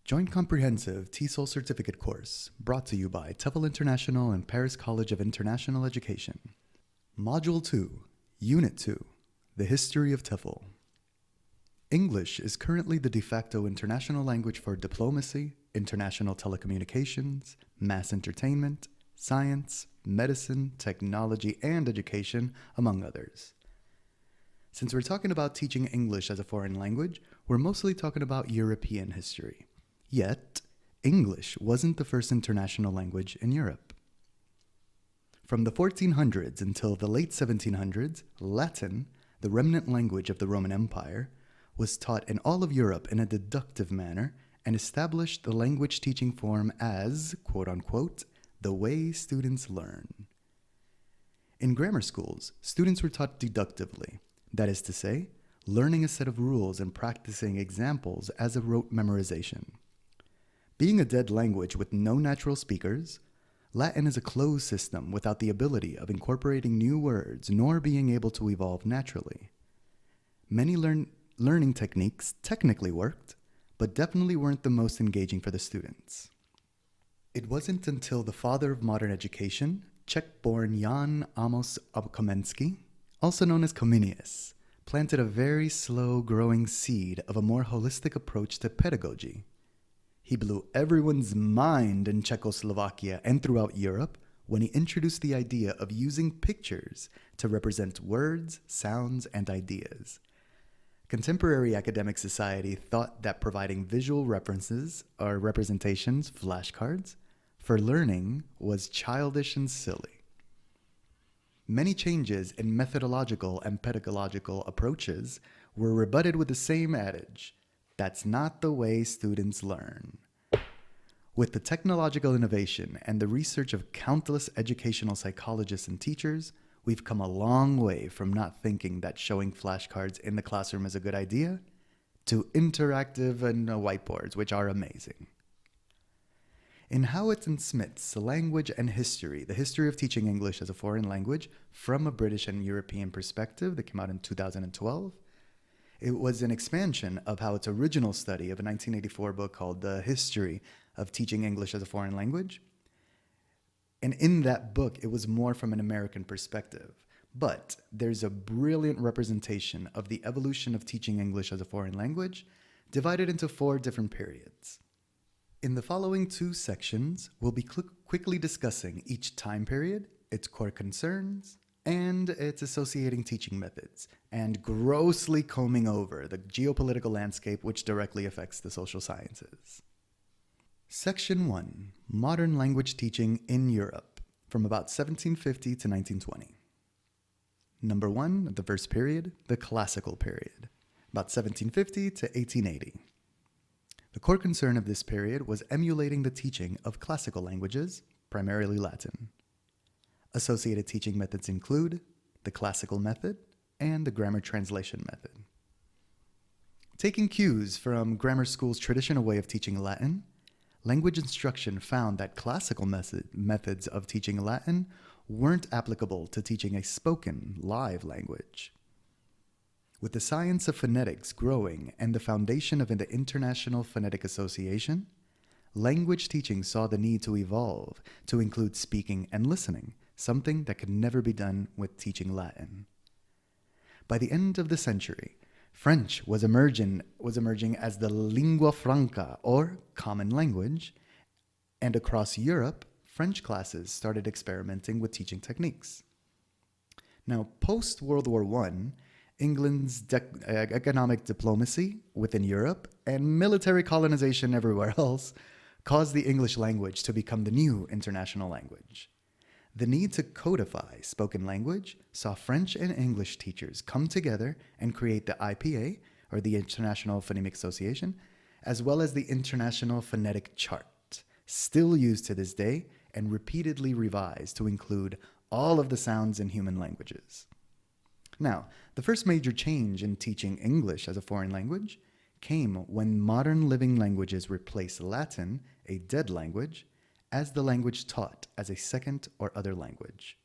Joint Comprehensive TESOL Certificate Course, brought to you by TEFL International and Paris College of International Education. Module 2, Unit 2, The History of Tefl. English is currently the de facto international language for diplomacy, international telecommunications, mass entertainment, science, medicine, technology, and education, among others. Since we're talking about teaching English as a foreign language, we're mostly talking about European history. Yet, English wasn't the first international language in Europe. From the 1400s until the late 1700s, Latin, the remnant language of the Roman Empire, was taught in all of Europe in a deductive manner and established the language teaching form as, quote-unquote, the way students learn. In grammar schools, students were taught deductively, that is to say, learning a set of rules and practicing examples as a rote memorization. Being a dead language with no natural speakers, Latin is a closed system without the ability of incorporating new words nor being able to evolve naturally. Many learning techniques technically worked, but definitely weren't the most engaging for the students. It wasn't until the father of modern education, Czech-born Jan Amos Komensky, also known as Comenius, planted a very slow-growing seed of a more holistic approach to pedagogy. He blew everyone's mind in Czechoslovakia and throughout Europe when he introduced the idea of using pictures to represent words, sounds, and ideas. Contemporary academic society thought that providing visual references or representations, flashcards, for learning was childish and silly. Many changes in methodological and pedagogical approaches were rebutted with the same adage: that's not the way students learn. With the technological innovation and the research of countless educational psychologists and teachers, we've come a long way from not thinking that showing flashcards in the classroom is a good idea to interactive and whiteboards, which are amazing. In Howitt and Smith's Language and History, the History of Teaching English as a Foreign Language from a British and European Perspective, that came out in 2012, it was an expansion of Howitt's original study of a 1984 book called The History of Teaching English as a Foreign Language. And in that book, it was more from an American perspective. But there's a brilliant representation of the evolution of teaching English as a foreign language, divided into 4 different periods. In the following 2 sections, we'll be quickly discussing each time period, its core concerns, and its associating teaching methods, and grossly combing over the geopolitical landscape which directly affects the social sciences. Section 1, Modern Language Teaching in Europe, from about 1750 to 1920. Number 1, the first period, the Classical Period, about 1750 to 1880. The core concern of this period was emulating the teaching of classical languages, primarily Latin. Associated teaching methods include the classical method and the grammar translation method. Taking cues from grammar school's traditional way of teaching Latin, language instruction found that classical methods of teaching Latin weren't applicable to teaching a spoken, live language. With the science of phonetics growing and the foundation of the International Phonetic Association, language teaching saw the need to evolve to include speaking and listening, something that could never be done with teaching Latin. By the end of the century, French was emerging as the lingua franca, or common language, and across Europe, French classes started experimenting with teaching techniques. Now, post-World War I, England's economic diplomacy within Europe and military colonization everywhere else caused the English language to become the new international language. The need to codify spoken language saw French and English teachers come together and create the IPA, or the International Phonemic Association, as well as the International Phonetic Chart, still used to this day and repeatedly revised to include all of the sounds in human languages. Now, the first major change in teaching English as a foreign language came when modern living languages replaced Latin, a dead language, as the language taught as a second or other language.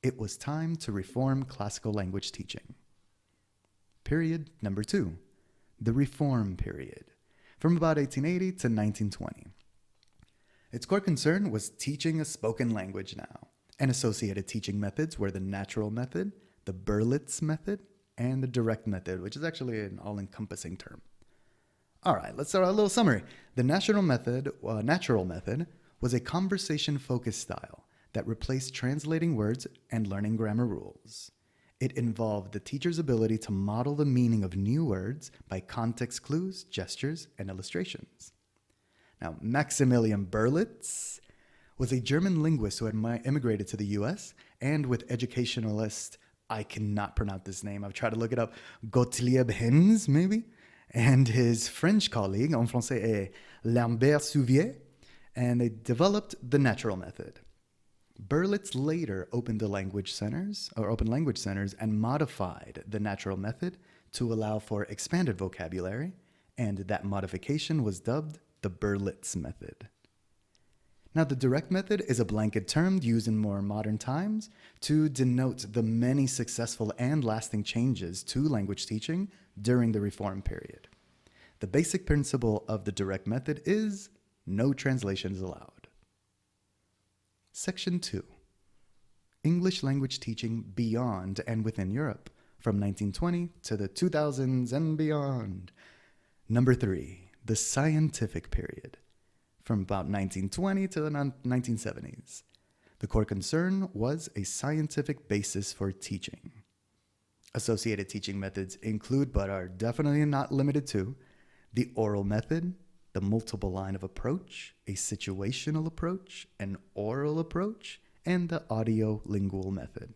It was time to reform classical language teaching. Period number 2, the Reform Period, from about 1880 to 1920. Its core concern was teaching a spoken language now, and associated teaching methods were the natural method, the Berlitz Method, and the direct method, which is actually an all-encompassing term. All right, let's start a little summary. The natural method was a conversation-focused style that replaced translating words and learning grammar rules. It involved the teacher's ability to model the meaning of new words by context clues, gestures, and illustrations. Now, Maximilian Berlitz was a German linguist who had immigrated to the US, and with educationalist, I cannot pronounce this name, I've tried to look it up, Gottlieb Henz, maybe, and his French colleague, en français, Lambert Souvier, and they developed the natural method. Berlitz later opened language centers, and modified the natural method to allow for expanded vocabulary, and that modification was dubbed the Berlitz Method. Now, the direct method is a blanket term used in more modern times to denote the many successful and lasting changes to language teaching during the Reform period. The basic principle of the direct method is no translations allowed. Section 2. English language teaching beyond and within Europe, from 1920 to the 2000s and beyond. Number 3. The scientific period, from about 1920 to the 1970s. The core concern was a scientific basis for teaching. Associated teaching methods include, but are definitely not limited to, the oral method, the multiple line of approach, a situational approach, an oral approach, and the audio-lingual method.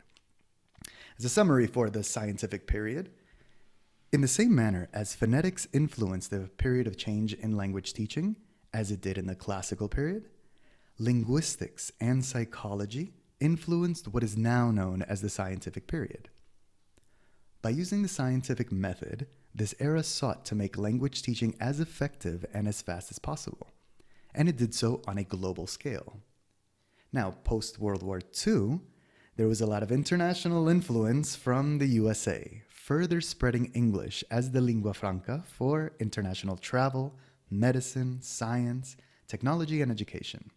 As a summary for the scientific period, in the same manner as phonetics influenced the period of change in language teaching, as it did in the classical period, linguistics and psychology influenced what is now known as the scientific period. By using the scientific method, this era sought to make language teaching as effective and as fast as possible, and it did so on a global scale. Now, post-World War II, there was a lot of international influence from the USA, further spreading English as the lingua franca for international travel, medicine, science, technology, and education.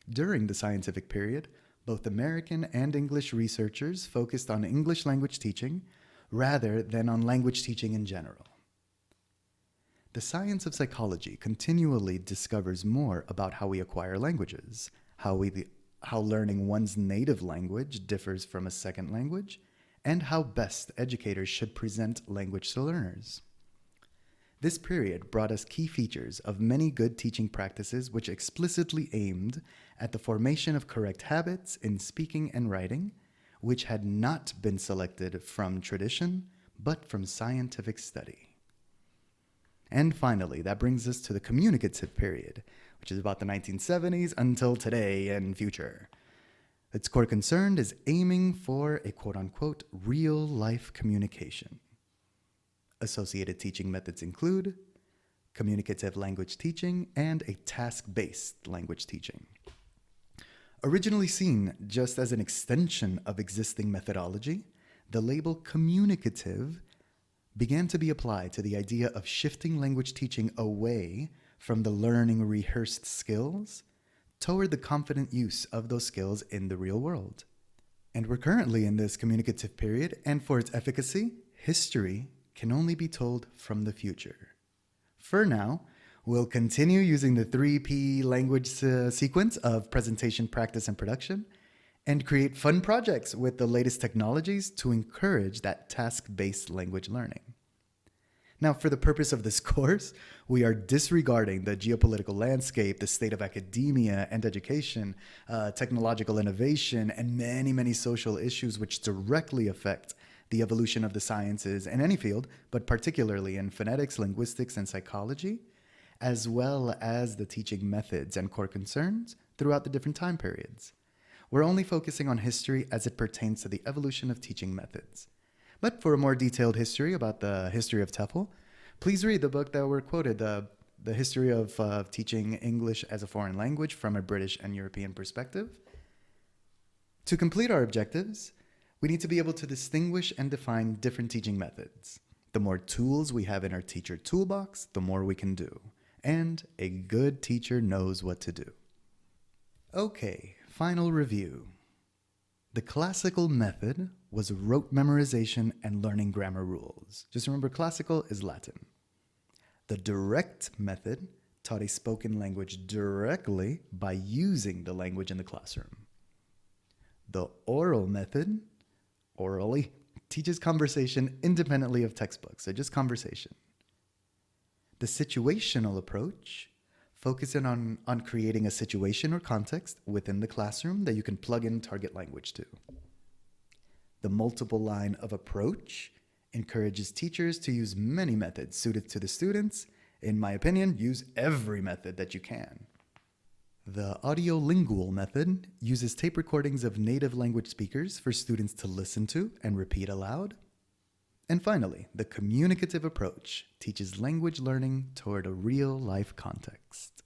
During the scientific period, both American and English researchers focused on English language teaching rather than on language teaching in general. The science of psychology continually discovers more about how we acquire languages, how learning one's native language differs from a second language, and how best educators should present language to learners. This period brought us key features of many good teaching practices which explicitly aimed at the formation of correct habits in speaking and writing, which had not been selected from tradition, but from scientific study. And finally, that brings us to the communicative period, which is about the 1970s until today and future. Its core concern is aiming for a quote-unquote real-life communication. Associated teaching methods include communicative language teaching and a task-based language teaching. Originally seen just as an extension of existing methodology, the label communicative began to be applied to the idea of shifting language teaching away from the learning rehearsed skills toward the confident use of those skills in the real world. And we're currently in this communicative period, and for its efficacy, history can only be told from the future. For now, we'll continue using the 3P language sequence of presentation, practice, and production, and create fun projects with the latest technologies to encourage that task-based language learning. Now, for the purpose of this course, we are disregarding the geopolitical landscape, the state of academia and education, technological innovation, and many, many social issues which directly affect the evolution of the sciences in any field, but particularly in phonetics, linguistics, and psychology, as well as the teaching methods and core concerns throughout the different time periods. We're only focusing on history as it pertains to the evolution of teaching methods. But for a more detailed history about the history of TEFL, please read the book that were quoted, the History of Teaching English as a Foreign Language from a British and European Perspective. To complete our objectives, we need to be able to distinguish and define different teaching methods. The more tools we have in our teacher toolbox, the more we can do. And a good teacher knows what to do. Okay, final review. The classical method was rote memorization and learning grammar rules. Just remember, classical is Latin. The direct method taught a spoken language directly by using the language in the classroom. The oral method, orally, teaches conversation independently of textbooks, so just conversation. The situational approach focuses on creating a situation or context within the classroom that you can plug in target language to. The multiple line of approach encourages teachers to use many methods suited to the students. In my opinion, use every method that you can. The audiolingual method uses tape recordings of native language speakers for students to listen to and repeat aloud. And finally, the communicative approach teaches language learning toward a real-life context.